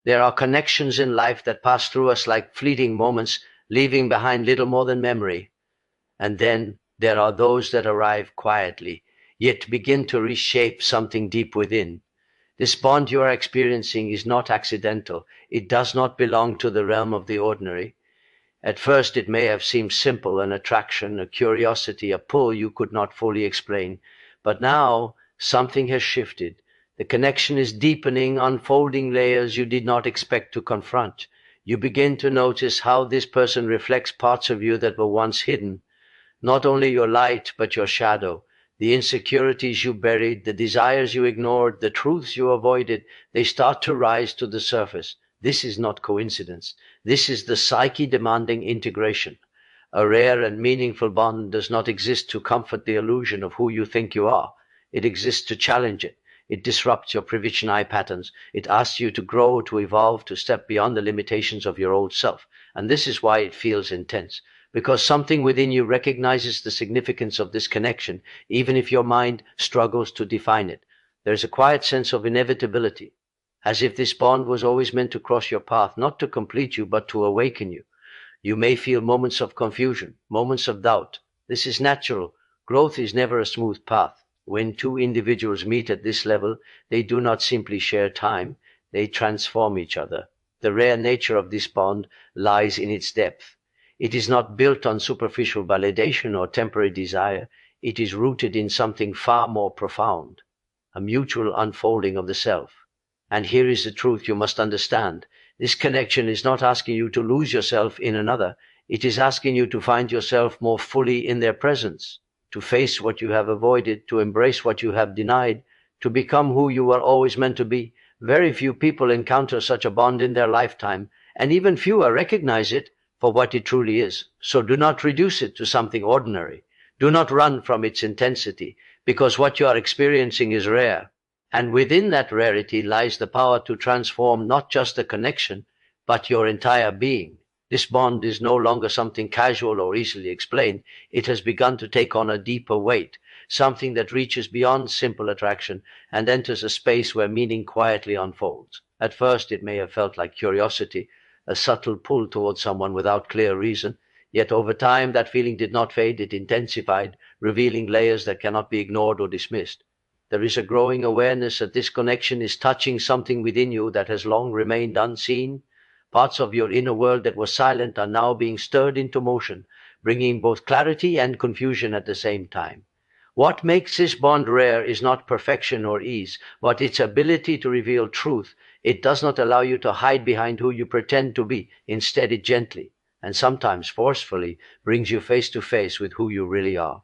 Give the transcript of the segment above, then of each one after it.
There are connections in life that pass through us like fleeting moments, leaving behind little more than memory. And then there are those that arrive quietly, yet begin to reshape something deep within. This bond you are experiencing is not accidental. It does not belong to the realm of the ordinary. At first it may have seemed simple, an attraction, a curiosity, a pull you could not fully explain. But now something has shifted. The connection is deepening, unfolding layers you did not expect to confront. You begin to notice how this person reflects parts of you that were once hidden. Not only your light, but your shadow. The insecurities you buried, the desires you ignored, the truths you avoided, they start to rise to the surface. This is not coincidence. This is the psyche demanding integration. A rare and meaningful bond does not exist to comfort the illusion of who you think you are. It exists to challenge it. It disrupts your previous eye patterns. It asks you to grow, to evolve, to step beyond the limitations of your old self. And this is why it feels intense. Because something within you recognizes the significance of this connection, even if your mind struggles to define it. There is a quiet sense of inevitability, as if this bond was always meant to cross your path, not to complete you, but to awaken you. You may feel moments of confusion, moments of doubt. This is natural. Growth is never a smooth path. When two individuals meet at this level, they do not simply share time, they transform each other. The rare nature of this bond lies in its depth. It is not built on superficial validation or temporary desire. It is rooted in something far more profound, a mutual unfolding of the self. And here is the truth you must understand. This connection is not asking you to lose yourself in another. It is asking you to find yourself more fully in their presence, to face what you have avoided, to embrace what you have denied, to become who you were always meant to be. Very few people encounter such a bond in their lifetime, and even fewer recognize it for what it truly is. So do not reduce it to something ordinary. Do not run from its intensity, because what you are experiencing is rare. And within that rarity lies the power to transform not just the connection, but your entire being. This bond is no longer something casual or easily explained. It has begun to take on a deeper weight, something that reaches beyond simple attraction and enters a space where meaning quietly unfolds. At first it may have felt like curiosity, a subtle pull towards someone without clear reason. Yet over time that feeling did not fade, it intensified, revealing layers that cannot be ignored or dismissed. There is a growing awareness that this connection is touching something within you that has long remained unseen. Parts of your inner world that were silent are now being stirred into motion, bringing both clarity and confusion at the same time. What makes this bond rare is not perfection or ease, but its ability to reveal truth. It does not allow you to hide behind who you pretend to be. Instead, it gently, and sometimes forcefully, brings you face to face with who you really are.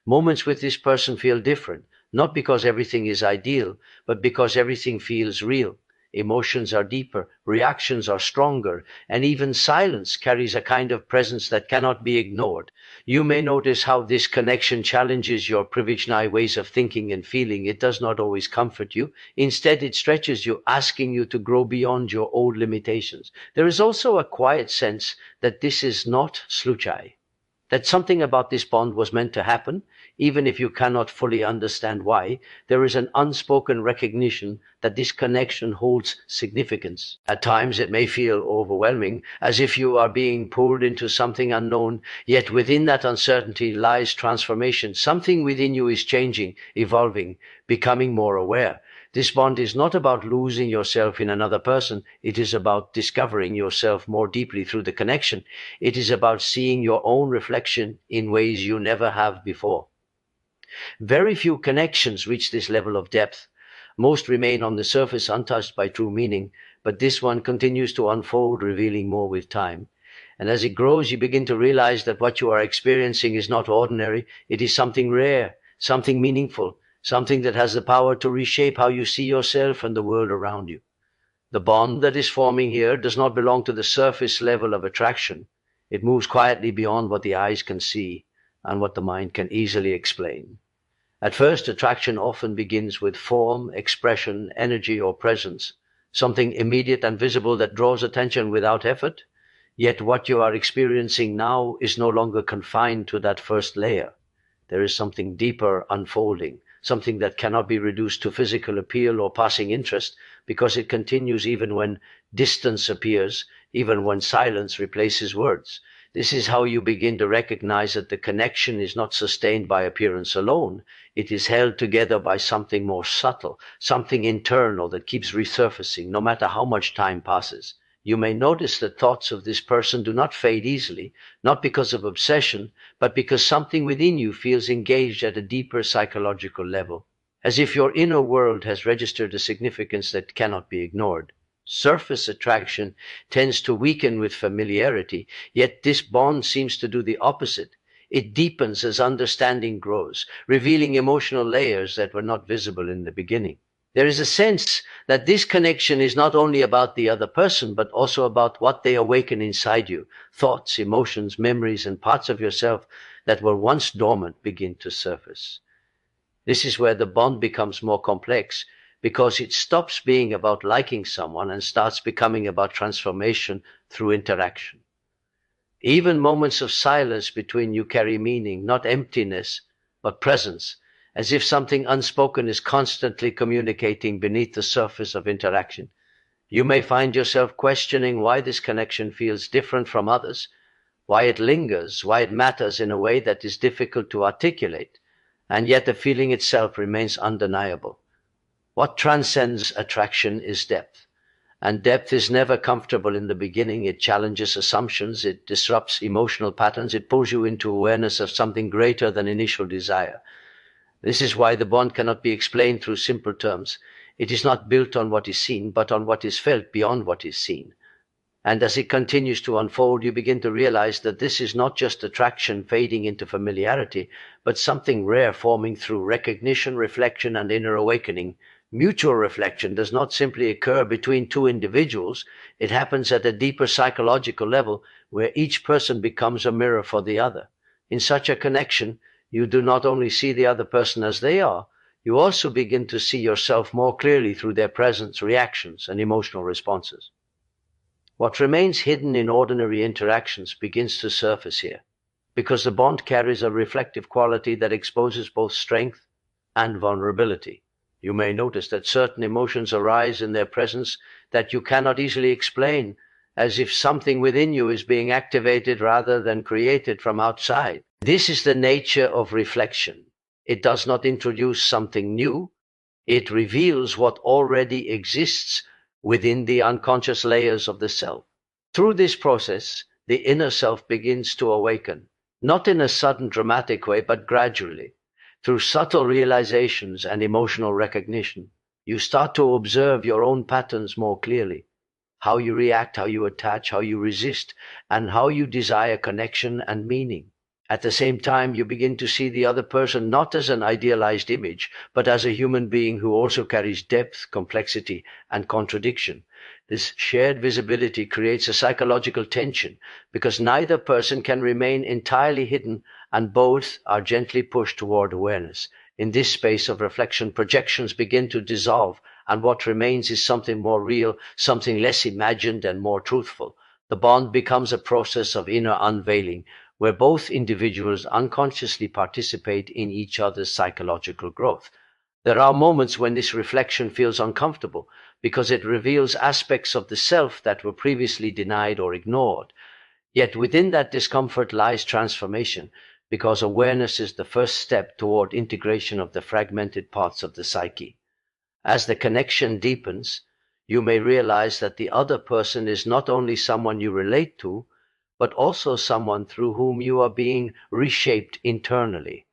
Moments with this person feel different, not because everything is ideal, but because everything feels real. Emotions are deeper, reactions are stronger, and even silence carries a kind of presence that cannot be ignored. You may notice how this connection challenges your Pravijnai ways of thinking and feeling. It does not always comfort you. Instead, it stretches you, asking you to grow beyond your old limitations. There is also a quiet sense that this is not sluchai, that something about this bond was meant to happen, even if you cannot fully understand why. There is an unspoken recognition that this connection holds significance. At times it may feel overwhelming, as if you are being pulled into something unknown, yet within that uncertainty lies transformation. Something within you is changing, evolving, becoming more aware. This bond is not about losing yourself in another person. It is about discovering yourself more deeply through the connection. It is about seeing your own reflection in ways you never have before. Very few connections reach this level of depth. Most remain on the surface, untouched by true meaning, but this one continues to unfold, revealing more with time. And as it grows, you begin to realize that what you are experiencing is not ordinary. It is something rare, something meaningful, something that has the power to reshape how you see yourself and the world around you. The bond that is forming here does not belong to the surface level of attraction. It moves quietly beyond what the eyes can see and what the mind can easily explain. At first, attraction often begins with form, expression, energy, or presence, something immediate and visible that draws attention without effort. Yet what you are experiencing now is no longer confined to that first layer. There is something deeper unfolding, something that cannot be reduced to physical appeal or passing interest, because it continues even when distance appears, even when silence replaces words. This is how you begin to recognize that the connection is not sustained by appearance alone. It is held together by something more subtle, something internal that keeps resurfacing no matter how much time passes. You may notice that thoughts of this person do not fade easily, not because of obsession, but because something within you feels engaged at a deeper psychological level, as if your inner world has registered a significance that cannot be ignored. Surface attraction tends to weaken with familiarity, yet this bond seems to do the opposite. It deepens as understanding grows, revealing emotional layers that were not visible in the beginning. There is a sense that this connection is not only about the other person, but also about what they awaken inside you. Thoughts, emotions, memories, and parts of yourself that were once dormant begin to surface. This is where the bond becomes more complex, because it stops being about liking someone and starts becoming about transformation through interaction. Even moments of silence between you carry meaning, not emptiness, but presence, as if something unspoken is constantly communicating beneath the surface of interaction. You may find yourself questioning why this connection feels different from others, why it lingers, why it matters in a way that is difficult to articulate, and yet the feeling itself remains undeniable. What transcends attraction is depth. And depth is never comfortable in the beginning. It challenges assumptions, it disrupts emotional patterns, it pulls you into awareness of something greater than initial desire. This is why the bond cannot be explained through simple terms. It is not built on what is seen, but on what is felt beyond what is seen. And as it continues to unfold, you begin to realize that this is not just attraction fading into familiarity, but something rare forming through recognition, reflection, and inner awakening. Mutual reflection does not simply occur between two individuals. It happens at a deeper psychological level, where each person becomes a mirror for the other. In such a connection, you do not only see the other person as they are, you also begin to see yourself more clearly through their presence, reactions, and emotional responses. What remains hidden in ordinary interactions begins to surface here, because the bond carries a reflective quality that exposes both strength and vulnerability. You may notice that certain emotions arise in their presence that you cannot easily explain, as if something within you is being activated rather than created from outside. This is the nature of reflection. It does not introduce something new. It reveals what already exists within the unconscious layers of the self. Through this process, the inner self begins to awaken, not in a sudden dramatic way, but gradually. Through subtle realizations and emotional recognition, you start to observe your own patterns more clearly. How you react, how you attach, how you resist, and how you desire connection and meaning. At the same time, you begin to see the other person not as an idealized image, but as a human being who also carries depth, complexity, and contradiction. This shared visibility creates a psychological tension, because neither person can remain entirely hidden, and both are gently pushed toward awareness. In this space of reflection, projections begin to dissolve, and what remains is something more real, something less imagined and more truthful. The bond becomes a process of inner unveiling, where both individuals unconsciously participate in each other's psychological growth. There are moments when this reflection feels uncomfortable, because it reveals aspects of the self that were previously denied or ignored. Yet within that discomfort lies transformation, because awareness is the first step toward integration of the fragmented parts of the psyche. As the connection deepens, you may realize that the other person is not only someone you relate to, but also someone through whom you are being reshaped internally.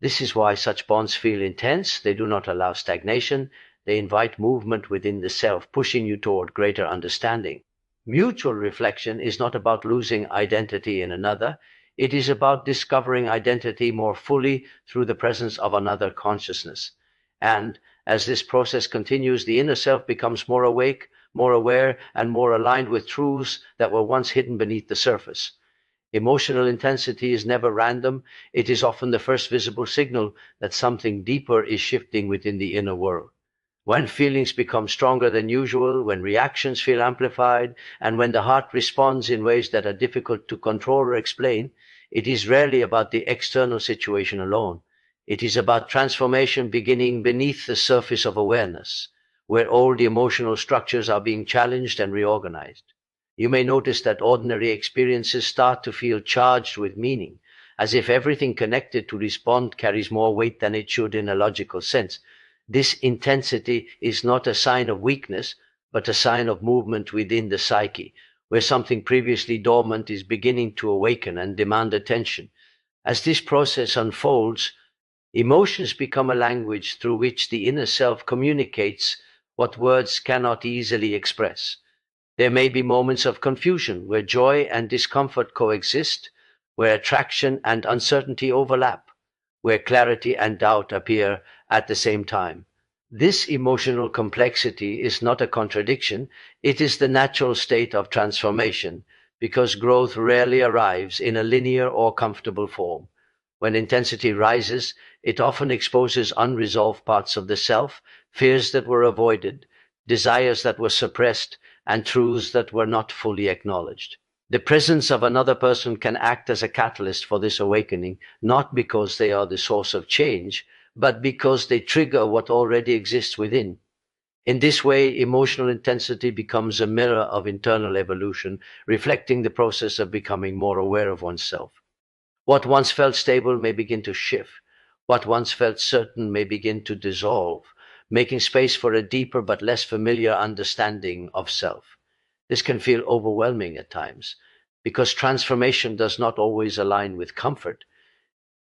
This is why such bonds feel intense. They do not allow stagnation. They invite movement within the self, pushing you toward greater understanding. Mutual reflection is not about losing identity in another. It is about discovering identity more fully through the presence of another consciousness. And as this process continues, the inner self becomes more awake, more aware, and more aligned with truths that were once hidden beneath the surface. Emotional intensity is never random. It is often the first visible signal that something deeper is shifting within the inner world. When feelings become stronger than usual, when reactions feel amplified, and when the heart responds in ways that are difficult to control or explain, it is rarely about the external situation alone. It is about transformation beginning beneath the surface of awareness, where old emotional structures are being challenged and reorganized. You may notice that ordinary experiences start to feel charged with meaning, as if everything connected to this bond carries more weight than it should in a logical sense. This intensity is not a sign of weakness, but a sign of movement within the psyche, where something previously dormant is beginning to awaken and demand attention. As this process unfolds, emotions become a language through which the inner self communicates what words cannot easily express. There may be moments of confusion where joy and discomfort coexist, where attraction and uncertainty overlap, where clarity and doubt appear at the same time. This emotional complexity is not a contradiction, it is the natural state of transformation, because growth rarely arrives in a linear or comfortable form. When intensity rises, it often exposes unresolved parts of the self, fears that were avoided, desires that were suppressed, and truths that were not fully acknowledged. The presence of another person can act as a catalyst for this awakening, not because they are the source of change, but because they trigger what already exists within. In this way, emotional intensity becomes a mirror of internal evolution, reflecting the process of becoming more aware of oneself. What once felt stable may begin to shift. What once felt certain may begin to dissolve, making space for a deeper but less familiar understanding of self. This can feel overwhelming at times, because transformation does not always align with comfort.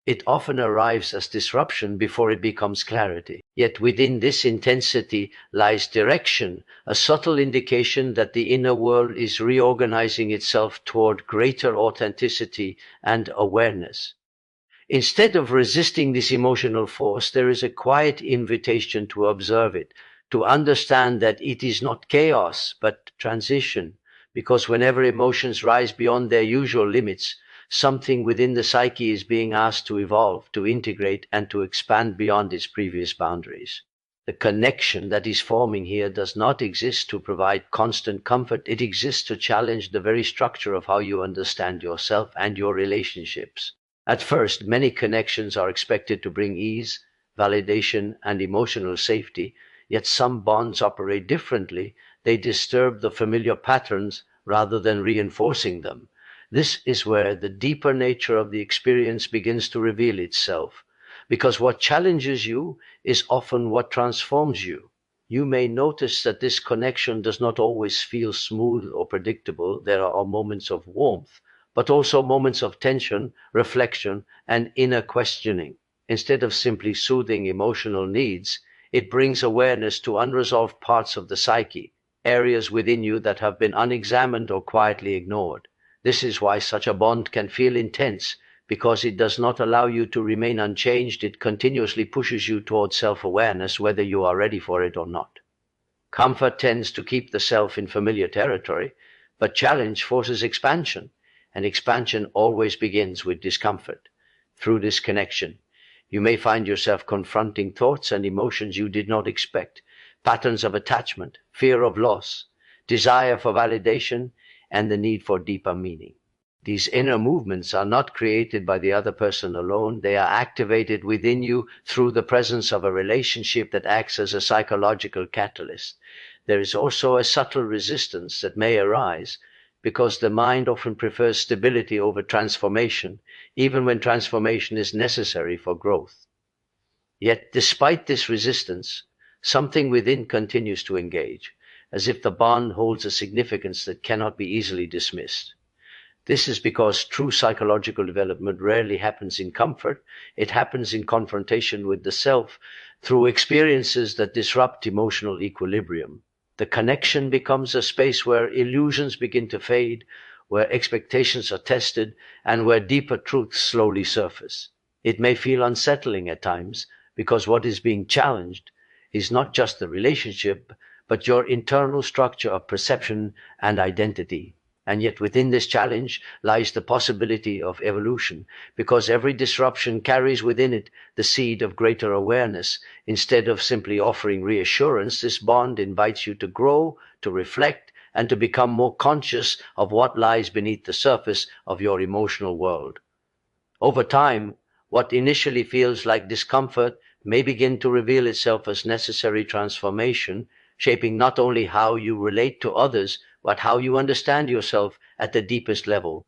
It often arrives as disruption before it becomes clarity. Yet within this intensity lies direction, a subtle indication that the inner world is reorganizing itself toward greater authenticity and awareness. Instead of resisting this emotional force, there is a quiet invitation to observe it, to understand that it is not chaos, but transition, because whenever emotions rise beyond their usual limits, something within the psyche is being asked to evolve, to integrate, and to expand beyond its previous boundaries. The connection that is forming here does not exist to provide constant comfort. It exists to challenge the very structure of how you understand yourself and your relationships. At first, many connections are expected to bring ease, validation, and emotional safety, yet some bonds operate differently. They disturb the familiar patterns rather than reinforcing them. This is where the deeper nature of the experience begins to reveal itself, because what challenges you is often what transforms you. You may notice that this connection does not always feel smooth or predictable. There are moments of warmth, but also moments of tension, reflection, and inner questioning. Instead of simply soothing emotional needs, it brings awareness to unresolved parts of the psyche, areas within you that have been unexamined or quietly ignored. This is why such a bond can feel intense, because it does not allow you to remain unchanged. It continuously pushes you towards self-awareness, whether you are ready for it or not. Comfort tends to keep the self in familiar territory, but challenge forces expansion, and expansion always begins with discomfort. Through this connection, you may find yourself confronting thoughts and emotions you did not expect, patterns of attachment, fear of loss, desire for validation, and the need for deeper meaning. These inner movements are not created by the other person alone. They are activated within you through the presence of a relationship that acts as a psychological catalyst. There is also a subtle resistance that may arise because the mind often prefers stability over transformation, even when transformation is necessary for growth. Yet, despite this resistance, something within continues to engage, as if the bond holds a significance that cannot be easily dismissed. This is because true psychological development rarely happens in comfort. It happens in confrontation with the self through experiences that disrupt emotional equilibrium. The connection becomes a space where illusions begin to fade, where expectations are tested, and where deeper truths slowly surface. It may feel unsettling at times because what is being challenged is not just the relationship, but your internal structure of perception and identity. And yet within this challenge lies the possibility of evolution, because every disruption carries within it the seed of greater awareness. Instead of simply offering reassurance, this bond invites you to grow, to reflect, and to become more conscious of what lies beneath the surface of your emotional world. Over time, What initially feels like discomfort may begin to reveal itself as necessary transformation, shaping not only how you relate to others, but how you understand yourself at the deepest level.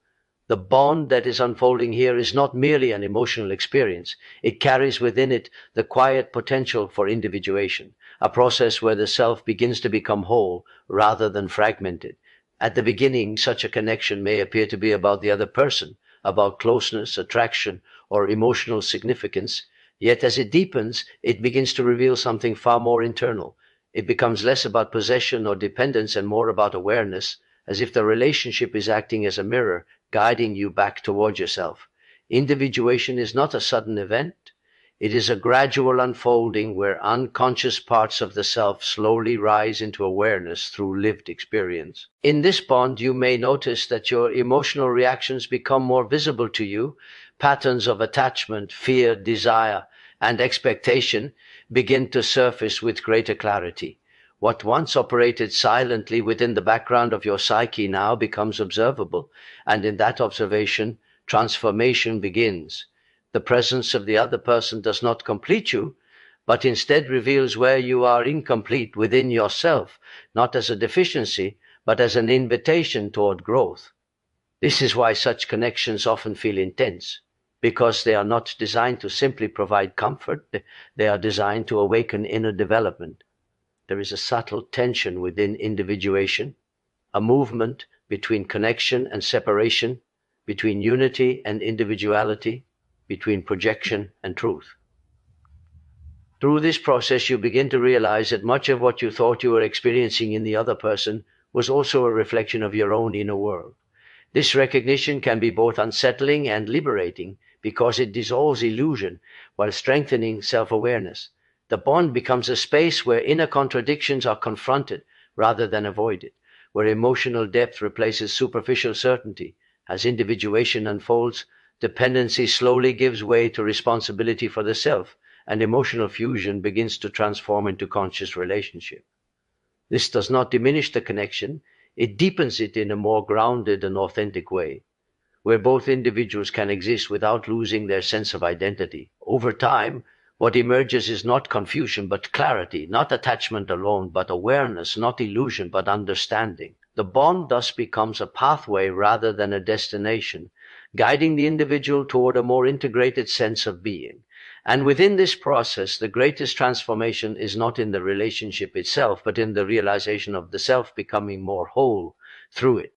The bond that is unfolding here is not merely an emotional experience. It carries within it the quiet potential for individuation, a process where the self begins to become whole rather than fragmented. At the beginning, such a connection may appear to be about the other person, about closeness, attraction, or emotional significance. Yet as it deepens, it begins to reveal something far more internal. It becomes less about possession or dependence and more about awareness, as if the relationship is acting as a mirror, guiding you back toward yourself. Individuation is not a sudden event. It is a gradual unfolding where unconscious parts of the self slowly rise into awareness through lived experience. In this bond, you may notice that your emotional reactions become more visible to you. Patterns of attachment, fear, desire, and expectation begin to surface with greater clarity. What once operated silently within the background of your psyche now becomes observable, and in that observation, transformation begins. The presence of the other person does not complete you, but instead reveals where you are incomplete within yourself, not as a deficiency, but as an invitation toward growth. This is why such connections often feel intense, because they are not designed to simply provide comfort, they are designed to awaken inner development. There is a subtle tension within individuation, a movement between connection and separation, between unity and individuality, between projection and truth. Through this process, you begin to realize that much of what you thought you were experiencing in the other person was also a reflection of your own inner world. This recognition can be both unsettling and liberating because it dissolves illusion while strengthening self-awareness. The bond becomes a space where inner contradictions are confronted rather than avoided, where emotional depth replaces superficial certainty. As individuation unfolds, dependency slowly gives way to responsibility for the self, and emotional fusion begins to transform into conscious relationship. This does not diminish the connection, it deepens it in a more grounded and authentic way, where both individuals can exist without losing their sense of identity. Over time, what emerges is not confusion but clarity, not attachment alone, but awareness, not illusion but understanding. The bond thus becomes a pathway rather than a destination, guiding the individual toward a more integrated sense of being. And within this process, the greatest transformation is not in the relationship itself, but in the realization of the self becoming more whole through it.